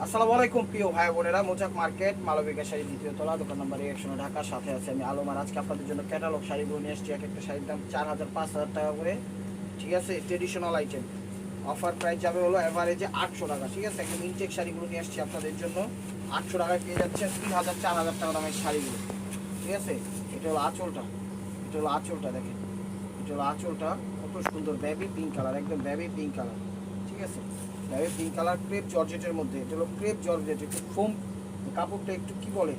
আসসালামু আলাইকুম প্রিয় ভাই বোনেরা, মোজাক মার্কেট মালবিকা শাড়ি দ্বিতীয় তলা, দোকান নম্বর 100, ঢাকা। সাথে আছে আমি আলম। আর আজকে আপনাদের জন্য ক্যাটালগ শাড়িগুলো নিয়ে এসেছি। এক একটা শাড়ির দাম 4000 5000 টাকা করে, ঠিক আছে। ট্রেডিশনাল আইটেম, অফার প্রাইস যাবে হলো এভারেজে 800 টাকা, ঠিক আছে। একদম ইনটেক শাড়িগুলো নিয়ে এসেছি আপনাদের জন্য। 800 টাকায় পেয়ে যাচ্ছেন 3000 4000 টাকা দামের শাড়িগুলো, ঠিক আছে। এটা হলো আঁচলটা, এটা হলো আঁচলটা দেখেন, এটা হলো আঁচলটা। কত সুন্দর বেবি পিঙ্ক কালার, একদম বেবি পিঙ্ক কালার, ঠিক আছে। বেবি পিঙ্ক কালার ক্রেপ জর্জেটের মধ্যে। এটা হলো ক্রেপ জর্জেট, একটু ফোম কাপড়টা, একটু কি বলে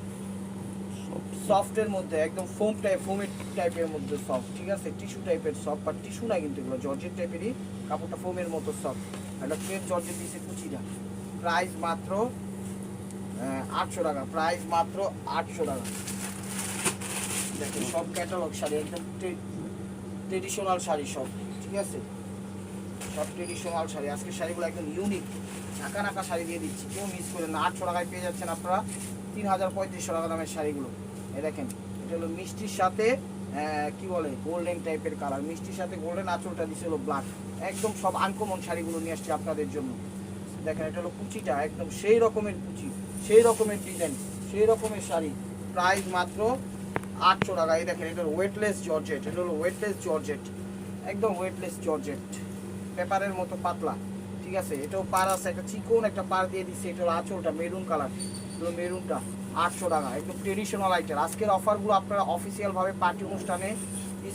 সফটের মধ্যে, একদম ফোম টাইপ, ফোমের টাইপের মধ্যে সফট, ঠিক আছে। টিস্যু টাইপের সফট, বাট টিস্যু না কিন্তু, এগুলো জর্জেট টাইপেরই কাপড়টা, ফোমের মতো সফট। একটা ক্রেপ জর্জেট দিয়েছে কুচিটা। প্রাইস মাত্র 800 টাকা, প্রাইস মাত্র 800 টাকা। দেখেন সব ক্যাটালগ শাড়ি, একদম ট্রেডিশনাল শাড়ি সব, ঠিক আছে। সব ট্রেডিশনাল শাড়ি, আজকের শাড়িগুলো একদম ইউনিক, ঢাকা নাকা শাড়ি দিয়ে দিচ্ছি, কেউ মিস করেন না। 800 টাকায় পেয়ে যাচ্ছেন আপনারা 3500 টাকা দামের শাড়িগুলো। এই দেখেন, এটা হলো মিষ্টির সাথে কি বলে গোল্ডেন টাইপের কালার, মিষ্টির সাথে গোল্ডেন, আঁচলটা দিচ্ছে হলো ব্ল্যাক। একদম সব আনকমন শাড়িগুলো নিয়ে আসছি আপনাদের জন্য। দেখেন এটা হলো কুচিটা, একদম সেই রকমের কুচি, সেই রকমের ডিজাইন, সেই রকমের শাড়ি। প্রাইস মাত্র 800 টাকা। এই দেখেন, এটা হলো ওয়েটলেস জর্জেট, এটা হলো ওয়েটলেস জর্জেট, একদম ওয়েটলেস জর্জেট, পেপারের মতো পাতলা, ঠিক আছে। এটাও পার আছে, একটা চিকন একটা পার দিয়ে দিচ্ছে। এটা হলো আঁচলটা মেরুন কালার, এগুলো মেরুনটা 800 টাকা, একদম ট্রেডিশনাল আইটেম। আজকের অফারগুলো আপনারা অফিসিয়ালভাবে পার্টি অনুষ্ঠানে,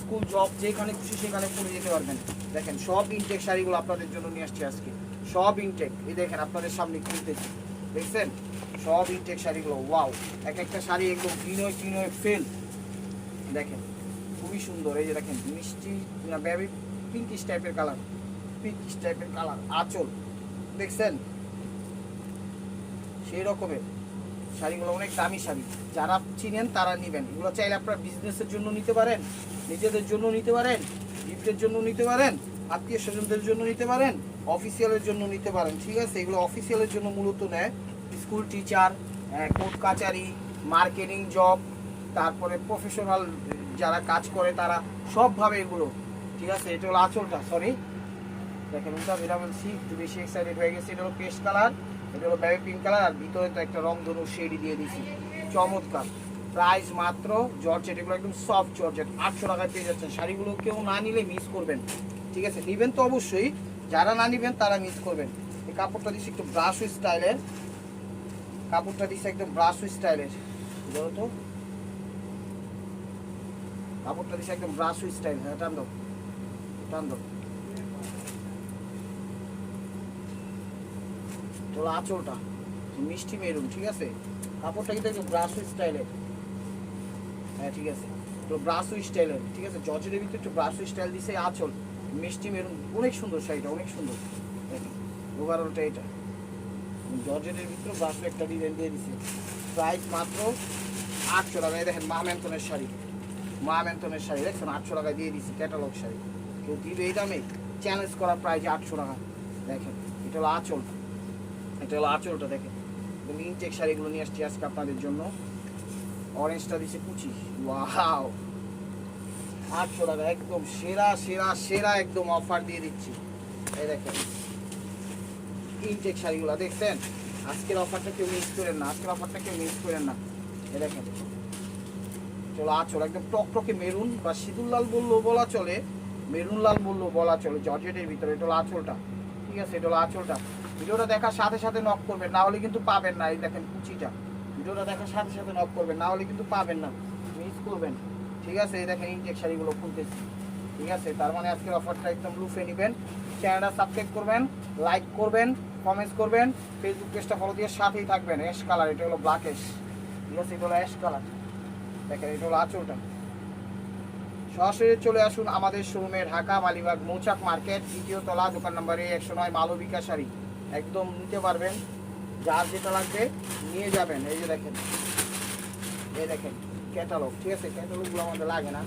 স্কুল, জব, যেখানে খুশি সেখানে পরে যেতে পারবেন। দেখেন সব ইনটেক শাড়িগুলো আপনাদের জন্য নিয়ে আসছি আজকে, সব ইনটেক। এই দেখেন আপনাদের সামনে খুলতেছি, দেখছেন সব ইনটেক শাড়িগুলো। ওয়াও, এক একটা শাড়ি একদম বিনয় টিনয় ফেল, দেখেন খুবই সুন্দর। এই যে দেখেন মিষ্টি না বেবি পিঙ্কিশ টাইপের কালার, পিঙ্কিশ টাইপের কালার, আঁচল দেখছেন সেই রকমের শাড়িগুলো, অনেক দামি শাড়ি। যারা চিনেন তারা নেবেন। এগুলো চাইলে আপনারা বিজনেসের জন্য নিতে পারেন, নিজেদের জন্য নিতে পারেন, গিফটের জন্য নিতে পারেন, আত্মীয় স্বজনদের জন্য নিতে পারেন, অফিসিয়ালের জন্য নিতে পারেন, ঠিক আছে। এগুলো অফিসিয়ালের জন্য মূলত নেয় স্কুল টিচার, কোর্ট কাচারি, মার্কেটিং জব, তারপরে প্রফেশনাল যারা কাজ করে তারা সবভাবে এগুলো, ঠিক আছে। এটা হলো আঁচলটা, সরি দেখেন উল্টা বেরা বলছি, একটু বেশি এক্সাইটেড হয়ে গেছে। এটা হলো পেস্ট কালার, এটা হলো বেবি পিঙ্ক কালার, আর ভিতরে তো একটা রং ধনু শেডি দিয়ে দিছি, চমৎকার। প্রাইস মাত্র জর্জেট, এগুলো একদম সফট জর্জেট, 800 টাকায় পেয়ে যাচ্ছেন। শাড়িগুলো কেউ না নিলে মিস করবেন, ঠিক আছে। নিবেন তো অবশ্যই, যারা না নিবেন তারা মিস করবেন। এই কাপড়টা দিচ্ছি একটু ব্রাশ স্টাইলের, কাপড়টা দিচ্ছে একদম ব্রাশ স্টাইলের, ধরো তো কাপড়টা দিচ্ছে একদম ব্রাশ স্টাইল। হ্যাঁ টান দাও, টান দাও। তোলা আঁচলটা মিষ্টি মেরুন, ঠিক আছে। কাপড়টা কিন্তু একটু ব্রাশ স্টাইলের, হ্যাঁ ঠিক আছে, তো ব্রাশ স্টাইলের, ঠিক আছে। জর্জেটের ভিতরে একটু ব্রাশ স্টাইল দিছে, আঁচল মিষ্টি মেরুন, অনেক সুন্দর শাড়িটা, অনেক সুন্দর। ওভারঅলটা এটা জর্জেটের ভিতরে ব্রাশ একটা ডিজাইন দিয়ে দিছে। প্রাইস মাত্র 800 টাকা। দেখেন মা ম্যানথনের শাড়ি, মা ম্যানথনের শাড়ি দেখছেন 800 টাকায় দিয়ে দিছি, ক্যাটালগ শাড়ি। কেউ দিবে এই দামে? চ্যালেঞ্জ করা প্রাইস 800 টাকা। দেখেন এটা হলো আঁচল, এটা হলো আঁচলটা দেখেন। ইনটেক শাড়িগুলো নিয়ে আসছি আজকে আপনাদের জন্য। অরেঞ্জটা দিচ্ছে কুচি, ওয়াও 800 টাকা, একদম সেরা সেরা সেরা, একদম অফার দিয়ে দিচ্ছি। এই দেখেন ইনটেক শাড়িগুলো দেখছেন, আজকের অফারটা কেউ মিস করেন না, আজকের অফারটা কেউ মিস করেন না। এই দেখেন চলো আঁচল একদম টকটকে মেরুন বা সিঁদুর লাল বললেও বলা চলে, মেরুন লাল বললেও বলা চলে, জর্জেটের ভিতরে। এটা হলো আঁচলটা, ঠিক আছে, এটা হলো আঁচলটা। ভিডিওটা দেখার সাথে সাথে নক করবেন, না হলে কিন্তু পাবেন না। এই দেখেন কুচিটা, ভিডিওটা দেখার সাথে সাথে নক করবেন, না হলে কিন্তু পাবেন না, মিস করবেন, ঠিক আছে। এই দেখেন ইনটেক শাড়িগুলো খুলতেছি, ঠিক আছে। তার মানে আজকের অফারটা একদম লুফে নেবেন। চ্যানেলটা সাবস্ক্রাইব করবেন, লাইক করবেন, কমেন্টস করবেন, ফেসবুক পেজটা ফলো দিয়ে সাথেই থাকবেন। অ্যাশ কালার, এটা হলো ব্ল্যাক অ্যাশ, ঠিক আছে, এটা হলো অ্যাশ কালার। দেখেন এটা হলো আঁচলটা। সরাসরি চলে আসুন আমাদের শোরুমে, ঢাকা মালিবাগ মৌচাক মার্কেট দ্বিতীয় তলা, দোকান নম্বরে 109, মালবিকা শাড়ি। একদম নিতে পারবেন, যার যেটা লাগবে নিয়ে যাবেন। এই যে দেখেন, এই দেখেন ক্যাটালগ, ঠিক আছে। ক্যাটালগুলো আমাদের লাগে না।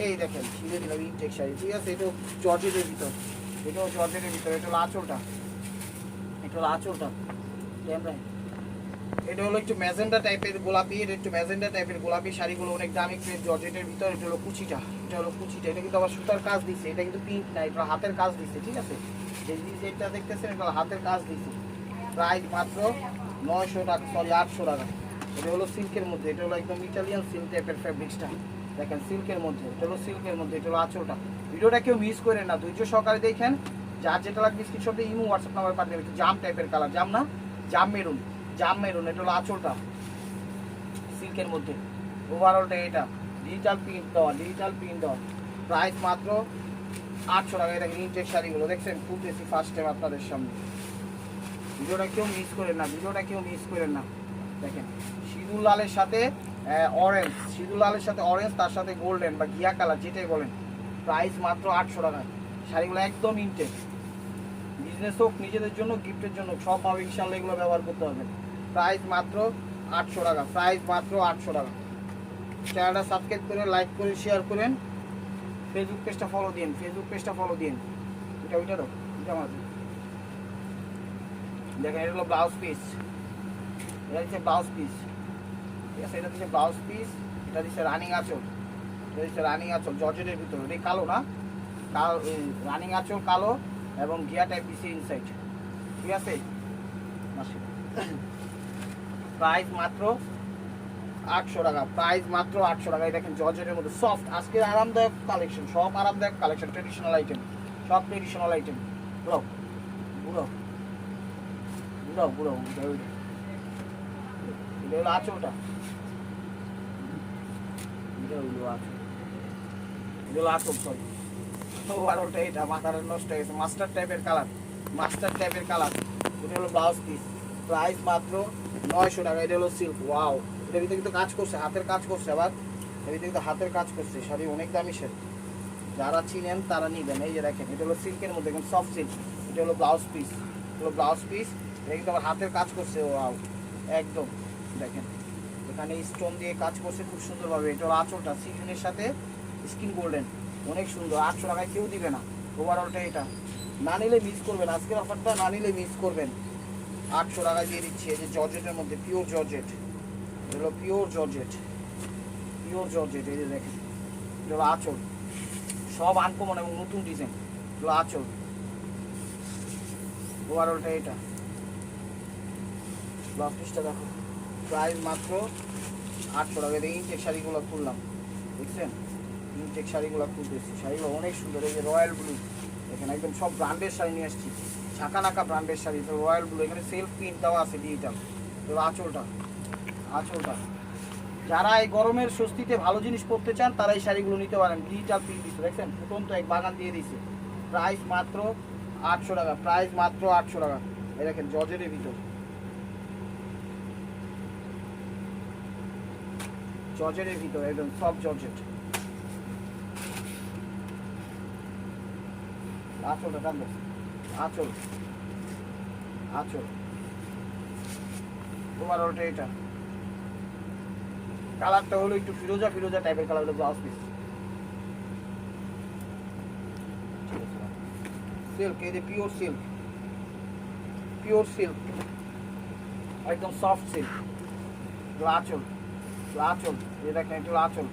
এই দেখেন ছিঁড়ে দিলাম ইনটেক শাড়ি, ঠিক আছে। এটাও জর্জেটের ভিতর, এটাও জর্জেটের ভিতর। এটা হলো আঁচলটা, এটা হলো আঁচলটা। এটা হলো একটু ম্যাজেন্ডা টাইপের গোলাপি, এটা একটু ম্যাজেন্ডা টাইপের গোলাপি। শাড়িগুলো অনেক দামি ক্রেপ জর্জেটের ভিতর। এটা হলো কুচিটা, এটা হলো কুচিটা। এটা কিন্তু আবার সুতার কাজ দিচ্ছে, এটা কিন্তু পিঙ্ক না, এটা হাতের কাজ দিচ্ছে, ঠিক আছে। যে ডিজাইনটা দেখতেছেন এটা হাতের কাজ দিচ্ছে। প্রাইস মাত্র 900 টাকা, সরি 800 টাকা। এটা হলো সিল্কের মধ্যে, এটা হলো একদম ইটালিয়ান সিল্ক টাইপের ফেব্রিক্সটা দেখেন, সিল্কের মধ্যে, এটা হলো সিল্কের মধ্যে, এটা হলো আঁচলটা। ভিডিওটা কেউ মিস করেন না, ধৈর্য সহকারে দেখেন। যার যেটা লাগবে স্ক্রিনশটে ইমো হোয়াটসঅ্যাপ নাম্বার পাঠিয়ে দেবেন। জাম টাইপের কালার, জাম না, জাম মেরুন, জাম মেরুন, এটা হলো আঁচলটা সিল্কের মধ্যে। ওভারঅলটা এটা ডিজিটাল প্রিন্ট দেওয়া, ডিজিটাল প্রিন্ট দেওয়া। প্রাইস মাত্র 800 টাকা। দেখেন ইনটেক শাড়িগুলো দেখছেন, খুলতেছি ফার্স্ট টাইম আপনাদের সামনে। ভিডিওটা কেউ মিস করেন না, ভিডিওটা কেউ মিস করেন না। দেখেন সিঁদুর লালের সাথে অরেঞ্জ, সিঁদুর লালের সাথে অরেঞ্জ, তার সাথে গোল্ডেন বা ঘিয়া কালার যেটাই বলেন। প্রাইস মাত্র 800 টাকায়। শাড়িগুলো একদম ইনটেক, বিজনেস হোক, নিজেদের জন্য, গিফটের জন্য, সবভাবে ইনশাল্লাহ এগুলো ব্যবহার করতে পারবেন। প্রাইস মাত্র 800 টাকা, প্রাইস মাত্র 800 টাকা। চ্যানেলটা সাবস্ক্রাইব করে, লাইক করে, শেয়ার করেন। ফেসবুক পেজটা ফলো দিন, ফেসবুক পেজটা ফলো দিন। এটা ওইটারও এটা মাত্র দেখেন, এটা হলো ব্লাউজ পিস, এটা হচ্ছে ব্লাউজ পিস, ঠিক আছে। এটা হচ্ছে ব্লাউজ পিস, এটা হচ্ছে রানিং আঁচল, এটা হচ্ছে রানিং আঁচল জর্জেটের ভিতরে। এটা কালো না, কালো রানিং আঁচল কালো এবং গিয়া টাইপ দিচ্ছে ইনসাইড, ঠিক আছে। প্রাইস মাত্র 800 টাকা, প্রাইস মাত্র 800 টাকা। এই দেখেন জর্জেটের মধ্যে সফট, আজকের আরামদায়ক কালেকশন, সব আরামদায়ক কালেকশন, ট্রেডিশনাল আইটেম, সব ট্রেডিশনাল আইটেম। বুড়ো বুড়ো বুড়ো বুড়ো এটা হলো আঁচলটা, এটা হলো আঁচল, এটা হলো আঁচল, সরি। ওভারঅলটা এটা মাথার নষ্ট হয়ে গেছে, মাস্টার টাইপের কালার, মাস্টার টাইপের কালার। এটা হলো ব্লাউজ পিস, প্রাইস মাত্র 900 টাকা। এটা হলো সিল্ক, ওয়াও। এটার ভিতরে কিন্তু কাজ করছে, হাতের কাজ করছে, আবার এর ভিতরে কিন্তু হাতের কাজ করছে। শাড়ি অনেক দামি শাড়ি, যারা চিনেন তারা নিবেন। এই যে দেখেন, এটা হলো সিল্কের মধ্যে, দেখুন সফট সিল্ক। এটা হলো ব্লাউজ পিস, হলো ব্লাউজ পিস। এটা কিন্তু আবার হাতের কাজ করছে, ওয়াও একদম। দেখেন এখানে স্টোন দিয়ে কাজ করছে খুব সুন্দরভাবে। এটা হলো আঁচলটা, সিজনের সাথে স্কিন গোল্ডেন, অনেক সুন্দর। 800 টাকায় কেউ দিবে না। ওভারঅলটা এটা না নিলে মিস করবেন, আজকের অফারটা না নিলে মিস করবেন। 800 টাকায় দিয়ে দিচ্ছি। এই যে জর্জেটের মধ্যে, পিওর জর্জেট, এগুলো পিওর জর্জেট, পিওর জর্জেট। এই যে দেখেন, এটা হলো আঁচল, সব আনকমন এবং নতুন ডিজাইন, এগুলো আঁচল। ওভারঅলটা এটা, ব্লাউজ পিসটা দেখো, প্রাইস মাত্র 800 টাকা। এই ইনটেক শাড়িগুলো খুললাম, দেখছেন ইনটেক শাড়িগুলো খুলতেছি, শাড়িগুলো অনেক সুন্দর। এই যে রয়্যাল ব্লু, এখানে একদম সব ব্র্যান্ডের শাড়ি নিয়ে আসছি, ছাকানাকা ব্র্যান্ডের শাড়ি। তো রয়্যাল ব্লু, এখানে সেলফ প্রিন্ট দেওয়া আছে ডিজিটাল। তো আঁচলটা, আঁচলটা যারা এই গরমের স্বস্তিতে ভালো জিনিস পরতে চান তারা এই শাড়িগুলো নিতে পারেন। ডিজিটাল প্রিন্ট দিচ্ছে, দেখছেন ফুটন্ত এক বাগান দিয়ে দিচ্ছে। প্রাইস মাত্র 800 টাকা, প্রাইস মাত্র 800 টাকা। এই দেখেন জর্জেটের ভিতর, জর্জেটের ভিতর একদম সব জর্জেট। আঁচলটা টানবে, আঁচল, আঁচল। তোমার ওটা এটা কালারটা হলো একটু ফিরোজা ফিরোজা টাইপের কালার, হলো ব্লাউজ পিস। সিল্ক, এই যে পিওর সিল্ক, পিওর সিল্ক, একদম সফট সিল্ক। আঁচল, আঁচল, এই দেখেন এটা হলো আঁচল,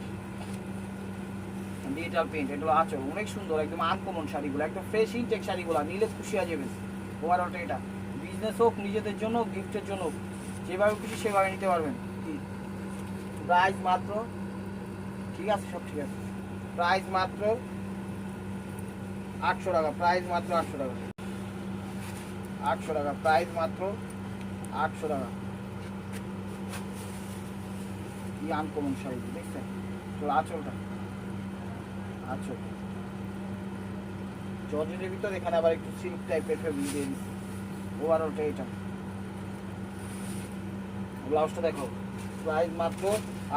ডিজিটাল প্রিন্ট। এটা হলো আঁচল, অনেক সুন্দর, একদম আনকমন শাড়িগুলো, একদম ফ্রেশ ইনটেক শাড়িগুলো, নিলে খুশি হয়ে যাবেন। ওভারঅলটা এটা বিজনেস হোক, নিজেদের জন্য, গিফটের জন্য, যেভাবে খুশি সেভাবে নিতে পারবেন। প্রাইস মাত্র, ঠিক আছে সব ঠিক আছে, প্রাইস মাত্র 800 টাকা, প্রাইস মাত্র 800 টাকা, 800 টাকা, প্রাইস মাত্র 800 টাকা। কি আনকমন শাড়ি দেখছেন, তো আঁচলটা, আঁচল জর্জেটের ভিতর, এখানে আবার একটু সিল্ক টাইপের ফেব্রিক দিয়ে দিচ্ছি। ওভারঅলটা এটা, ব্লাউজটা দেখো, প্রাইস মাত্র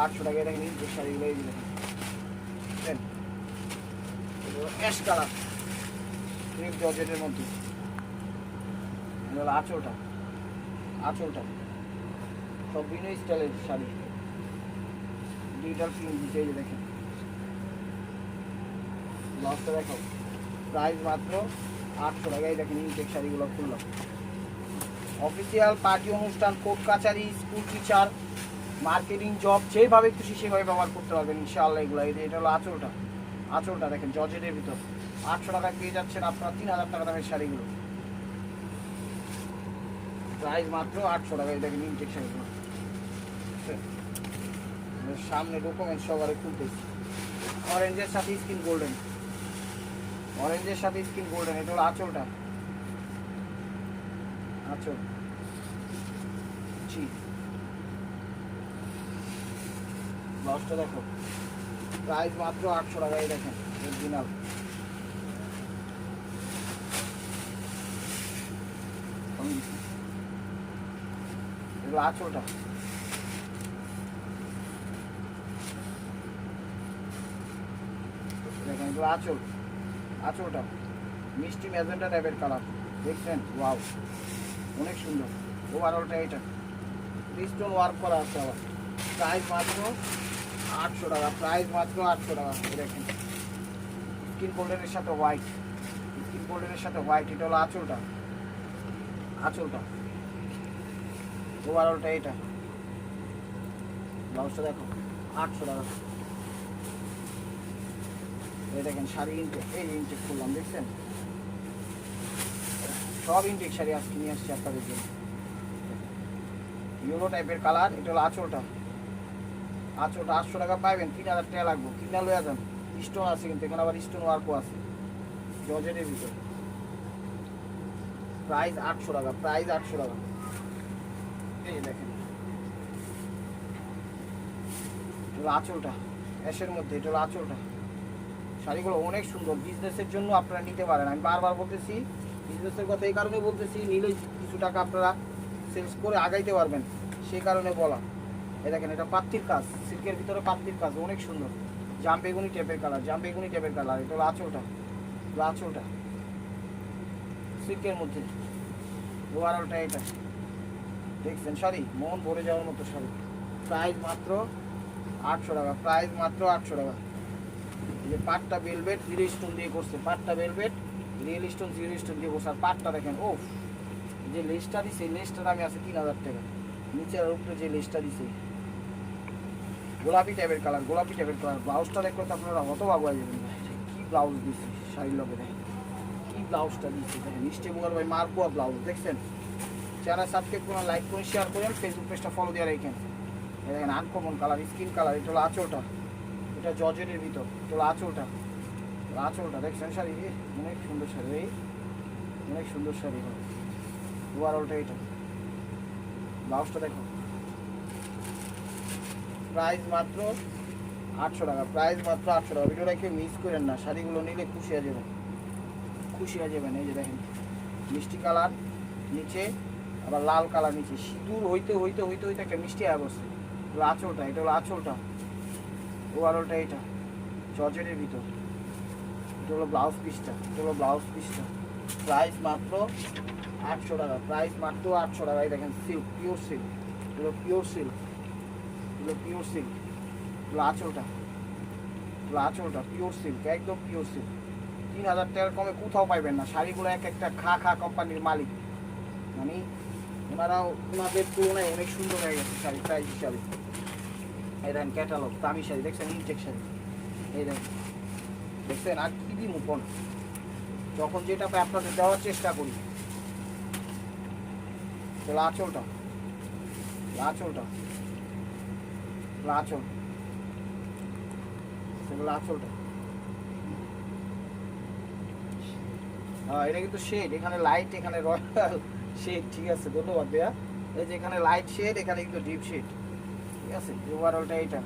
800 টাকা। দেখেন ইনটেক শাড়িগুলো, এই দেখেন অ্যাশ কালার, ক্রিপ জর্জেটের মধ্যে। আঁচলটা, আঁচলটা সব বিভিন্ন স্টাইলের শাড়ি, ডিজিটাল প্রিন্ট দিচ্ছে। এই যে দেখেন ব্লাউজটা দেখো, প্রাইস মাত্র 800 টাকা। এই দেখেন ইনটেক শাড়িগুলো খুললাম। অফিসিয়াল পার্টি অনুষ্ঠান, কোর্ট কাচারি, স্কুল টিচার, মার্কেটিং জব, যেভাবে খুশি সেভাবে ব্যবহার করতে পারবেন ইনশাআল্লাহ এগুলো। এই যে এটা হলো আঁচলটা, আঁচলটা দেখেন জর্জেটের ভিতর। 800 টাকায় পেয়ে যাচ্ছেন আপনারা 3000 টাকা দামের শাড়িগুলো। প্রাইস মাত্র 800 টাকা। এটা কিন্তু ইনটেক শাড়ি, সামনে ডকুমেন্ট সবারে খুলতেছি। অরেঞ্জের সাথে স্কিন গোল্ডেন, অরেঞ্জের সাথে স্কিন গোল্ডেন। এটা হলো আঁচলটা, আঁচল জি। ব্লাউজটা দেখো, প্রাইস মাত্র 800 টাকা। এই দেখেন অরিজিনাল, এগুলো আঁচলটা, দেখেন এগুলো আঁচল, আঁচলটা মিষ্টি ম্যাজেন্টা টাইপের কালার, দেখছেন? ওয়াও, অনেক সুন্দর। ওভারঅলটা এটা স্টোন ওয়ার্ক করা আছে আবার। প্রাইস মাত্র 800 টাকা, প্রাইস মাত্র 800 টাকা। দেখেন স্কিন গোল্ডেনের সাথে হোয়াইট, স্কিন গোল্ডেনের সাথে হোয়াইট। এটা হলো আঁচলটা, আঁচলটা। ওভারঅলটা এটা। ব্লাউজটা দেখো 800 টাকা। এই দেখেন শাড়ি ইনটেক, এই ইনটেক করলাম, দেখছেন? সব ইনটেক শাড়ি আজকে নিয়ে আসছি আপনাদের জন্য। ইয়েলো টাইপের কালার। এটা হলো আঁচলটা, আঁচলটা 800 টাকা পাইবেন। 3000 টাকা লাগবে, কিনা লইয়া যান। স্টোন আছে কিন্তু এখানে, আবার স্টোন ওয়ার্কও আছে জর্জেটের ভিতরে। প্রাইস 800 টাকা, প্রাইস 800 টাকা। এই দেখেন এটা আঁচলটা অ্যাশের মধ্যে, এটা হলো আঁচলটা। শাড়িগুলো অনেক সুন্দর, বিজনেসের জন্য আপনারা নিতে পারেন। আমি বারবার বলতেছি বিজনেসের কথা, এই কারণে বলতেছি নিলে কিছু টাকা আপনারা সেলস করে আগাইতে পারবেন, সেই কারণে বলা। এই দেখেন এটা পাত্তির কাজ, সিল্কের ভিতরে পাত্তির কাজ, অনেক সুন্দর। জাম বেগুনি টাইপের কালার, জাম বেগুনি টাইপের কালার। এটা হলো আঁচলটা, আঁচলটা সিল্কের মধ্যে। ওভারঅলটা এটা, দেখছেন? শাড়ি মন ভরে যাওয়ার মতো শাড়ি। প্রাইস মাত্র 800 টাকা, প্রাইস মাত্র 800 টাকা। এই যে পাটটা ভেলভেট জিরো স্টোন দিয়ে করছে, পাটটা velvet real stone zero stone দিয়ে করছে। আর পাটটা দেখেন, ও যে লেসটা দিছে, এই লেসটার দামে আছে 3000 টাকা। নিচের উপরে যে লেসটা দিছে গোলাপি টাইপের কালার, গোলাপি টাইপের কালার। ব্লাউজটা দেখলে তো আপনারা হতবাক হয়ে যাবেন, কি ব্লাউজ দিচ্ছে শাড়ির লগে। দেখেন কি ব্লাউজটা দিচ্ছে, দেখেন মিষ্টি মুগার ভাই মারপোয়া ব্লাউজ, দেখছেন? চ্যানেল সাবস্ক্রাইব করুন, লাইক করুন, শেয়ার করেন, ফেসবুক পেজটা ফলো দিয়ে রাখেন। দেখেন আনকমন কালার, স্কিন কালার। এটা হলো আঁচলটা, এটা জর্জেটের ভিতর। এটা হলো আঁচলটা, আঁচলটা দেখছেন? শাড়ি অনেক সুন্দর শাড়ি, এই অনেক সুন্দর শাড়ি হয়। ওভারঅলটা এটা। ব্লাউজটা দেখো, প্রাইস মাত্র 800 টাকা, প্রাইস মাত্র 800 টাকা। ভিডিওটা কেউ মিস করেন না, শাড়িগুলো নিলে খুশি হয়ে যাবেন, খুশি হয়ে যাবেন। এই যে দেখেন মিষ্টি কালার নিচে, আবার লাল কালার নিচে, সিঁদুর হইতে হইতে হইতে হইতে একটা মিষ্টি আয় বসছে। এগুলো আঁচলটা, এটা হলো আঁচলটা। ওভারঅলটা এটা জর্জেটের ভিতর। এটা হলো ব্লাউজ পিসটা, এটা হলো ব্লাউজ পিসটা। প্রাইস মাত্র 800 টাকা, প্রাইস মাত্র 800 টাকা। এই দেখেন সিল্ক, পিওর সিল্ক, এগুলো পিওর সিল্ক, এগুলো পিওর সিল্ক। এগুলো আঁচলটা, এগুলো আঁচলটা পিওর সিল্ক, একদম পিওর সিল্ক। 3000 টাকার কমে কোথাও পাইবেন না। শাড়িগুলো এক একটা খা কোম্পানির মালিক, মানে ওনারাও ওনাদের তুলনায় অনেক সুন্দর হয়ে গেছে শাড়ি প্রাইস হিসাবে। এই দেখেন ক্যাটালগ, দামি শাড়ি, দেখছেন? ইনটেক শাড়ি, এই দেখেন, দেখছেন? আর কি দিন উপন, যখন যেটা পাই আপনাদের দেওয়ার চেষ্টা করি। চলো আঁচলটা, আঁচলটা, আঁচল, সেগুলো আঁচলটা। এটা কিন্তু শেড, এখানে লাইট, এখানে রয়্যাল শেড, ঠিক আছে? ধন্যবাদ ভাইয়া। এই যে এখানে লাইট শেড, এখানে কিন্তু ডিপ শেড, ঠিক আছে? ওভারঅলটা এটা,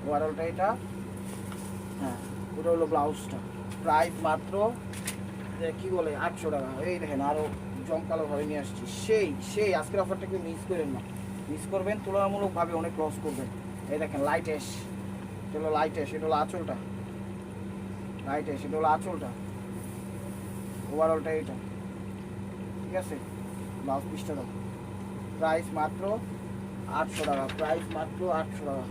ওভারঅলটা এটা। হ্যাঁ, ওটা হলো ব্লাউজটা। প্রাইস মাত্র কি বলে 800 টাকা। এই দেখেন আরও জমকালোভাবে নিয়ে আসছি, সেই আজকের অফারটাকে মিস করেন না, মিস করবেন তুলনামূলকভাবে অনেক লস করবেন। এই দেখেন লাইট অ্যাশ, এটা হলো লাইট অ্যাশ, এটা হলো আঁচলটা, লাইট অ্যাশ, এটা হলো আঁচলটা। ওভারঅলটা এটা, ঠিক আছে? ব্লাউজ পিসটা দাও। প্রাইস মাত্র 800 টাকা, প্রাইস মাত্র 800 টাকা।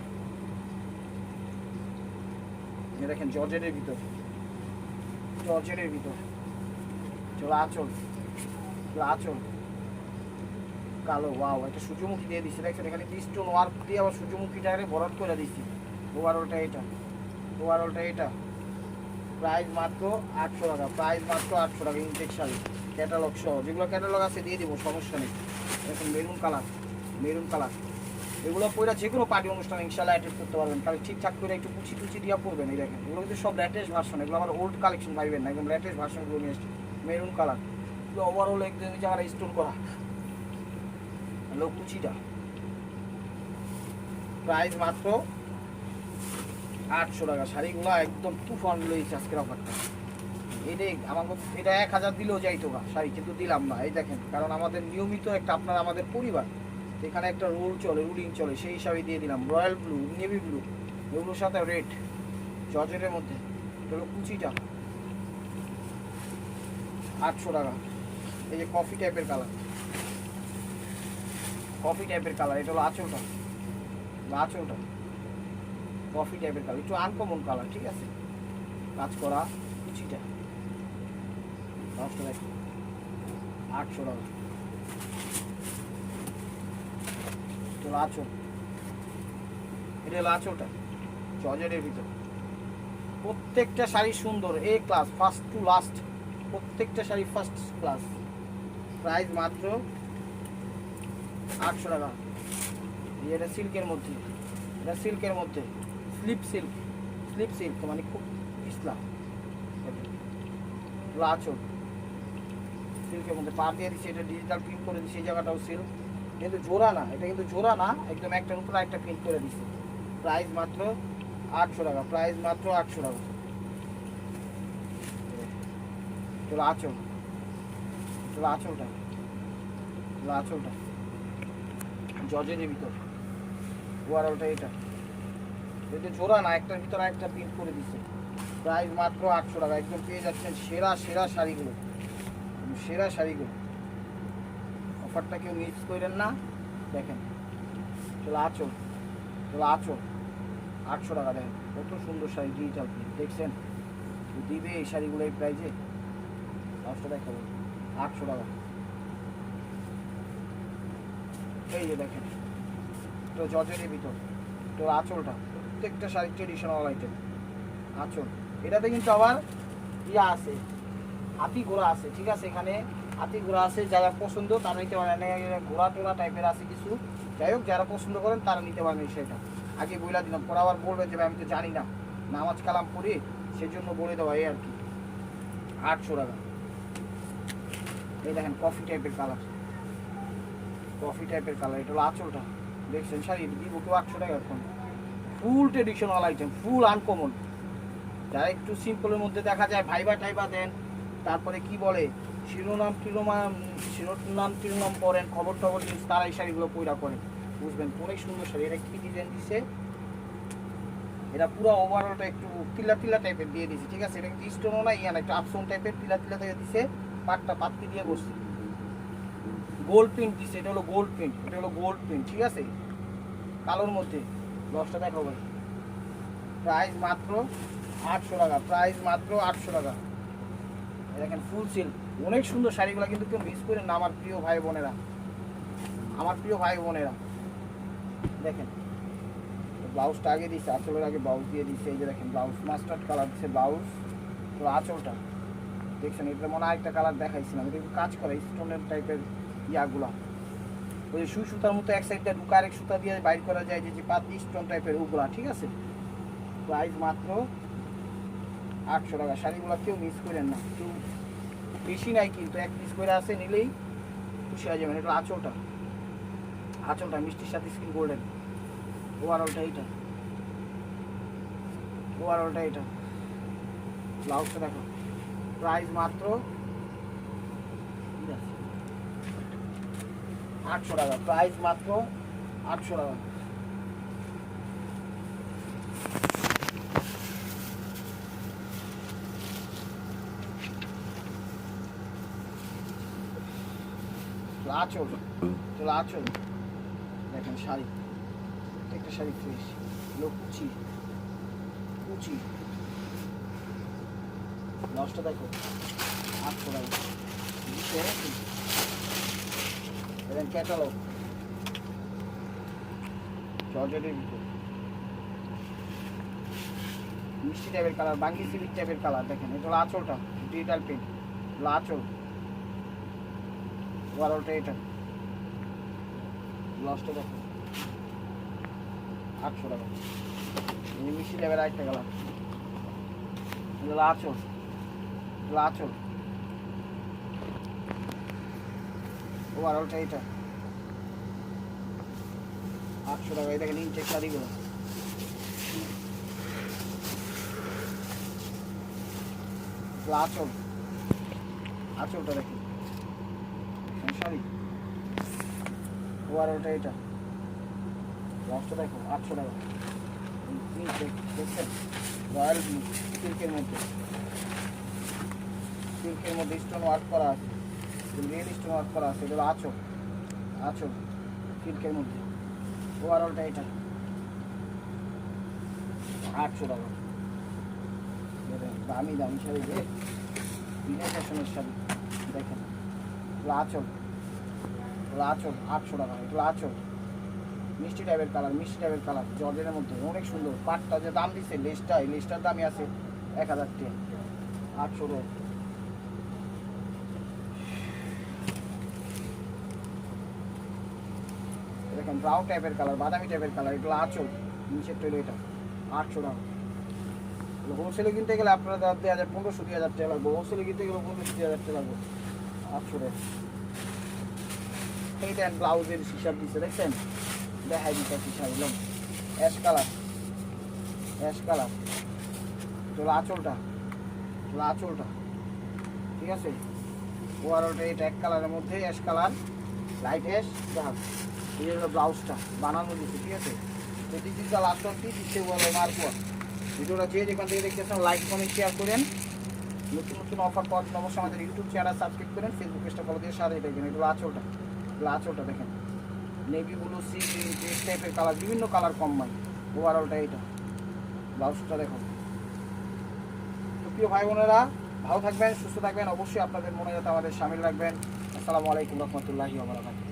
দেখেন জর্জেটের ভিতর, জর্জেটের ভিতর। চলো আঁচল, আঁচল কালো, ওয়াও, একটা সূর্যমুখী দিয়ে দিচ্ছি, দেখছেন? এখানে স্টোন ওয়ার্ক দিয়ে আবার সূর্যমুখীটাকে ভরাট করে দিচ্ছি। ওভারঅলটা এটা, ওভারঅলটা এটা। প্রাইস মাত্র 800 টাকা, প্রাইস মাত্র 800 টাকা। ইনটেক শাড়ি ক্যাটালগ সহ, যেগুলো ক্যাটালগ আছে দিয়ে দিব, সমস্যা নেই। দেখুন মেরুন কালার, মেরুন কালার। এগুলো পরে যে কোনো পার্টি অনুষ্ঠানে ইনশাল্লাহ অ্যাটেন্ড করতে পারবেন। তাহলে ঠিকঠাক করে একটু কুচি টুচি দিয়ে পড়বেন। এই দেখেন এগুলো কিন্তু সব লেটেস্ট ভার্সন, এগুলো আমার ওল্ড কালেকশন পাইবেন না, একদম লেটেস্ট ভার্সনগুলো নিয়ে এসেছি। মেরুন কালার, এগুলো ওভারঅল একদম জায়গায় স্টোন করা। হ্যালো কুচিটা প্রাইস মাত্র 800 টাকা। শাড়িগুলো একদম তুফান লইছে আজকের অফারটা। এটাই আমাকে এটা 1000 দিলেও যাইতো না শাড়ি, কিন্তু দিলাম না। এই দেখেন, কারণ আমাদের নিয়মিত একটা আপনার আমাদের পরিবার, এখানে একটা রুল চলে, রুলিং চলে, সেই হিসাবে দিয়ে দিলাম। রয়্যাল ব্লু, নেভি ব্লু, এগুলোর সাথে রেড জর্জেটের মধ্যে। এগুলো কুচিটা 800 টাকা। এই যে কফি টাইপের কালার, কফি টাইপের কালার, এটা হলো আঁচলটা, আঁচলটা কফি টাইপের কালার, একটু আনকমন কালার, ঠিক আছে। কাজ করা কুচিটা 800 টাকা। তো আঁচল, এটা হলো আঁচলটা জর্জেটের ভিতর। প্রত্যেকটা শাড়ি সুন্দর, এ ক্লাস, ফার্স্ট টু লাস্ট, প্রত্যেকটা শাড়ি ফার্স্ট ক্লাস। প্রাইস মাত্র 800 টাকা। এটা সিল্কের মধ্যে, এটা সিল্কের মধ্যে স্লিপ সিল্ক, স্লিপ সিল্ক মানে খুব পিছলা। আঁচল সিল্কের মধ্যে পা দিয়ে দিচ্ছে, এটা ডিজিটাল প্রিন্ট করে দিচ্ছে, এই জায়গাটাও সিল্ক, কিন্তু জোড়া না, এটা কিন্তু জোড়া না, একদম একটার উপরে একটা প্রিন্ট করে দিচ্ছে। প্রাইস মাত্র 800 টাকা, প্রাইস মাত্র 800 টাকা। চলো আঁচল, চলো আঁচলটা, চলো আঁচলটা জর্জেটের ভিতর, ওয়ারলটা এটা জোড়া না, একটার ভিতরে একটা প্রিন্ট করে দিচ্ছে। প্রাইস মাত্র 800 টাকা। একদম পেয়ে যাচ্ছেন সেরা সেরা শাড়িগুলো, সেরা শাড়িগুলো। অফারটা কেউ মিস করেন না। দেখেন চলো আঁচল, চলো আঁচল 800 টাকা। দেখেন কত সুন্দর শাড়ি, ডিজিটাল প্রিন্ট, দেখছেন দিবে এই শাড়িগুলো এই প্রাইজে। লাস্টটা দেখাবো 800 টাকা। এই যে দেখেন তো জর্জেটের ভিতর, তো আঁচলটা প্রত্যেকটা শাড়ি ট্রেডিশনাল আইটেম। আঁচল এটাতে কিন্তু আবার ইয়া আছে, হাতি ঘোড়া আছে, ঠিক আছে, এখানে হাতি ঘোড়া আছে, যারা পছন্দ তারা নিতে পারেন। ঘোড়া টোড়া টাইপের আছে কিছু, যাই হোক যারা পছন্দ করেন তারা নিতে পারেন। সেটা আগে বলে দিলাম, পরে আবার বলবেন যে আমি তো জানি না, নামাজ কালাম পড়ি, সেই জন্য বলে দেওয়া এই আর কি। 800 টাকা। এই দেখেন কফি টাইপের কালার, কফি টাইপের কালার, এটা হলো আঁচলটা। দেখছেন শাড়ি দিব কেউ 800 টাকা। এখন ফুল ট্রেডিশনাল আইটেম, ফুল আনকমন। যারা একটু সিম্পলের মধ্যে দেখা যায় ভাইবা টাইবা দেন, তারপরে কি বলে শিরোনাম টিরোনাম পড়েন, খবর টবর নিউজ, তারা এই শাড়িগুলো পয়রা করে, বুঝবেন অনেক সুন্দর শাড়ি। এটা কি ডিজাইন দিছে, এটা পুরো ওভারঅলটা একটু তিলা তিলা টাইপের দিয়ে দিছে, ঠিক আছে। এটা কিন্তু স্টোনও না, ইয়া না, একটু আপসন টাইপের তিলা তিলা দিয়ে দিছে, পাটটা পাত্তি দিয়ে বসছে, গোল্ড প্রিন্ট দিছে। এটা হলো গোল্ড প্রিন্ট, এটা হলো গোল্ড প্রিন্ট, ঠিক আছে, কালোর মধ্যে। দশটা দেখাবো। প্রাইস মাত্র 800 টাকা, প্রাইস মাত্র 800 টাকা। দেখেন ফুল সিল্ক, অনেক সুন্দর শাড়িগুলো, কিন্তু কেউ মিস করেন না আমার প্রিয় ভাই বোনেরা, আমার প্রিয় ভাই বোনেরা। দেখেন ব্লাউজটা আগে দিচ্ছে, আঁচলের আগে ব্লাউজ দিয়ে দিচ্ছে। এই যে দেখেন ব্লাউজ মাস্টার্ড কালার দিচ্ছে ব্লাউজ, তো আঁচলটা দেখছেন। এটা মনে হয় একটা কালার দেখাইছিলাম, এটা একটু কাজ করে স্টোনের টাইপের ইয়াগুলা, ওই সুই সুতার মতো এক সাইডটা ঢুকা আরেক সুতা দিয়ে বাইর করা যায়, যে পাতি স্টোন টাইপের ওগুলা, ঠিক আছে। প্রাইস মাত্র 800 টাকা। শাড়িগুলো কেউ মিস করেন না, কেউ বেশি নাই কিন্তু, এক পিস করে আছে, নিলেই খুশি হয়ে যাবেন। এটা আঁচলটা, আঁচলটা মিষ্টির সাথে স্কিন গোল্ডেন, ওভারঅলটা এইটা, ওভারঅলটা এটা। ব্লাউজটা দেখো, প্রাইস মাত্র 800 টাকা, প্রাইস মাত্র 800 টাকা। আঁচল, চলো আঁচল দেখেন শাড়ি, প্রত্যেকটা শাড়ি ফ্রেশ, কুচি কুচি। লসটা দেখো 800 টাকা। দেখেন ক্যাটালগ জর্জেটের ভিতর, মিষ্টি টাইপের কালার, বাঙ্গি সিভিক টাইপের কালার। দেখেন এটা হলো আঁচলটা, ডিজিটাল প্রিন্ট, আঁচল ওভারঅলটা এটা। ব্লাউজটা দেখো 800 টাকা। এই মিষ্টি টাইপের আরেকটা কালার, এগুলো আঁচল, এগুলো আঁচল। ওভারঅলটা এটা 800 টাকা। এই দেখেন ইনটেক শাড়িগুলো, আঁচল, আঁচলটা দেখুন শাড়ি। ওভারঅলটা এটা, ব্লাউজটা দেখো 800 টাকা। ইনটেক দেখছেন, রয়্যাল ব্লু সিল্কের মধ্যে, সিল্কের মধ্যে স্টোন ওয়ার্ক করা আছে, রিয়েল স্টোন ওয়ার্ক করা আছে। এগুলো আঁচল, আঁচল সিল্কের মধ্যে। ওভারঅলটা এটা 800 টাকা। দামি দামি শাড়ি রে, বিনা ফ্যাশনের শাড়ি দেখেন। এগুলো আঁচল, এগুলো আঁচল 800 টাকা। এগুলো আঁচল, মিষ্টি টাইপের কালার, মিষ্টি টাইপের কালার জর্জেটের মধ্যে অনেক সুন্দর। পাটটা যে দাম দিচ্ছে লেসটা, এই লেসটার দামই আছে 1000 টাকা। 800 টাকা। দেখেন ব্রাউন টাইপের কালার, বাদামি টাইপের কালার, এগুলো আঁচল, নিচের টইল এটা 800 টাকা। হোলসেলে কিনতে গেলে আপনারা 1500-2000 টাকা লাগবে, হোলসেলে কিনতে গেলে 1500-2000 টাকা লাগবে। 800 টাকা। এইটা ব্লাউজের হিসাব দিচ্ছে দেখছেন, দেখাই দিচ্ছে হিসাব এলাম অ্যাশ কালার, অ্যাশ কালার। এটা আঁচলটা, এটা আঁচলটা, ঠিক আছে। ওভারঅলটা এটা এক কালারের মধ্যে অ্যাশ কালার, লাইট অ্যাশ। দেখা এই হলো ব্লাউজটা বানানো দিচ্ছে, ঠিক আছে। তো this is the last one piece, ইচ্ছে বলো মার্কওয়ার। ভিডিওটা যে যেখান থেকে দেখতেছেন লাইক কমেন্ট শেয়ার করেন। নতুন নতুন অফার পাওয়ার জন্য অবশ্যই আমাদের ইউটিউব চ্যানেল সাবস্ক্রাইব করেন, ফেসবুক পেজটা ফলো দিয়ে সাথে দেখবেন। এগুলো আঁচলটা, এগুলো আঁচলটা দেখেন, navy blue, sea green, test টাইপের কালার, বিভিন্ন কালার কম্বাইন। ওভারঅলটা এটা, ব্লাউজটা দেখুন। তো প্রিয় ভাই বোনেরা, ভালো থাকবেন, সুস্থ থাকবেন, অবশ্যই আপনাদের মনে যাতে আমাদের সামিল রাখবেন। আসসালামু আলাইকুম রহমতুল্লাহি ওয়া বারাকাতুহু।